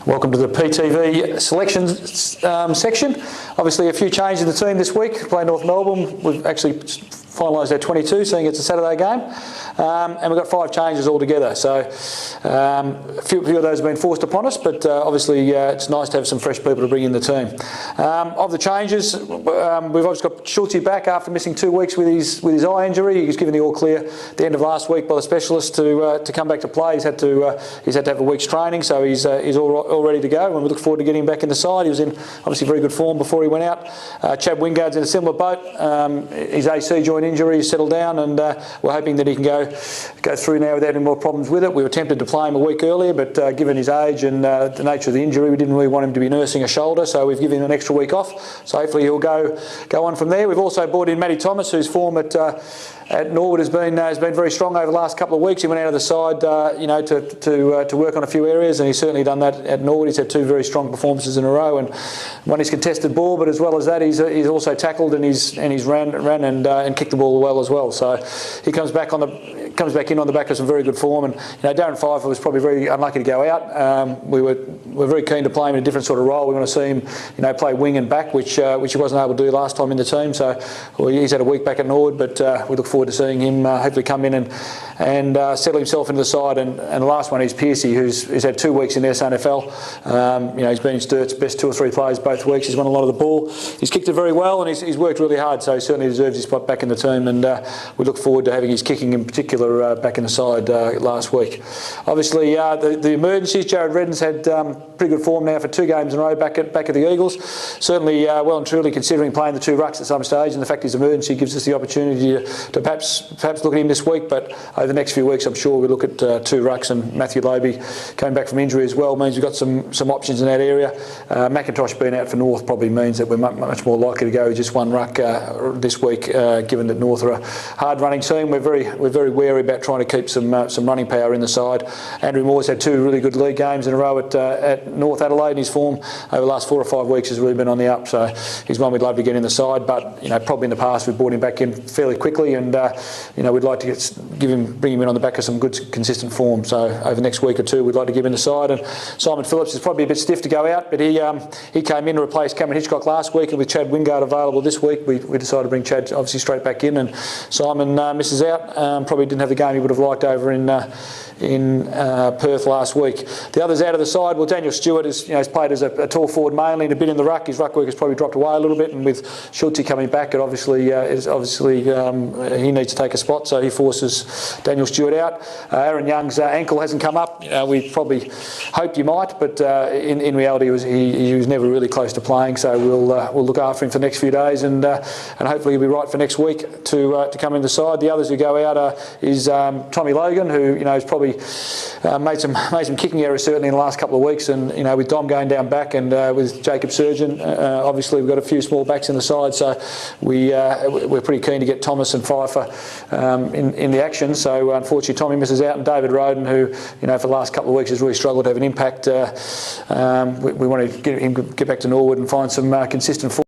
Welcome to the PTV selections section. Obviously a few changes in the team this week. Playing North Melbourne, we've actually finalised our 22, seeing it's a Saturday game. And we've got 5 changes altogether. So a few of those have been forced upon us, but obviously it's nice to have some fresh people to bring in the team. Of the changes, we've obviously got Schulte back after missing 2 weeks with his eye injury. He was given the all clear at the end of last week by the specialist to come back to play. He's had to have a week's training, so he's all ready to go, and we look forward to getting him back in the side. He was in obviously very good form before he went out. Chad Wingard's in a similar boat. His AC joint injury has settled down, and we're hoping that he can go through now without any more problems with it. We were tempted to play him a week earlier, but given his age and the nature of the injury, we didn't really want him to be nursing a shoulder, so we've given him an extra week off. So hopefully he'll go on from there. We've also brought in Matty Thomas, whose form at Norwood has been very strong over the last couple of weeks. He went out of the side, to work on a few areas, and he's certainly done that at Norwood. He's had 2 very strong performances in a row, and one is contested ball, but as well as that, he's also tackled and he's ran and kicked the ball well as well. So he comes back in on the back of some very good form. And Darren Pfeiffer was probably very unlucky to go out. We're very keen to play him in a different sort of role. We want to see him play wing and back, which he wasn't able to do last time in the team. So he's had a week back at Norwood, but we look forward to seeing him hopefully come in and settle himself into the side. And the last one is Piercy, who's had 2 weeks in the SNFL. He's been Sturt's best 2 or 3 players both weeks. He's won a lot of the ball. He's kicked it very well, and he's worked really hard. So he certainly deserves his spot back in the team. And we look forward to having his kicking in particular back in the side last week. Obviously, the emergencies. Jared Redden's had pretty good form now for 2 games in a row back at the Eagles. Certainly well and truly considering playing the 2 rucks at some stage, and the fact his emergency gives us the opportunity to perhaps look at him this week. But over the next few weeks, I'm sure we'll look at 2 rucks, and Matthew Lobe coming back from injury as well means we've got some options in that area. McIntosh being out for North probably means that we're much more likely to go with just 1 ruck this week, given that North are a hard running team. We're very wary about trying to keep some running power in the side. Andrew Moore's had 2 really good league games in a row at North Adelaide, and his form over the last 4 or 5 weeks has really been on the up. So he's one we'd love to get in the side, but probably in the past we've brought him back in fairly quickly, and we'd like to bring him in on the back of some good consistent form. So over the next week or 2 we'd like to give him the side. And Simon Phillips is probably a bit stiff to go out, but he came in to replace Cameron Hitchcock last week, and with Chad Wingard available this week, we decided to bring Chad obviously straight back in, and Simon misses out. Probably didn't have the game he would have liked over in Perth last week. The others out of the side, well, Daniel Stewart has played as a tall forward mainly and a bit in the ruck. His ruck work has probably dropped away a little bit, and with Schulte coming back, it obviously he needs to take a spot, so he forces Daniel Stewart out. Aaron Young's ankle hasn't come up. We probably hoped he might, but in reality he was never really close to playing. So we'll look after him for the next few days, and hopefully he'll be right for next week to come in the side. The others who go out is Tommy Logan, who has probably made some kicking errors certainly in the last couple of weeks, and with Dom going down back and with Jacob Surgeon, obviously we've got a few small backs in the side, so we're pretty keen to get Thomas and Pfeiffer in the action. So unfortunately Tommy misses out, and David Rohde, who for the last couple of weeks has really struggled to have an impact. We want to get back to Norwood and find some consistent form.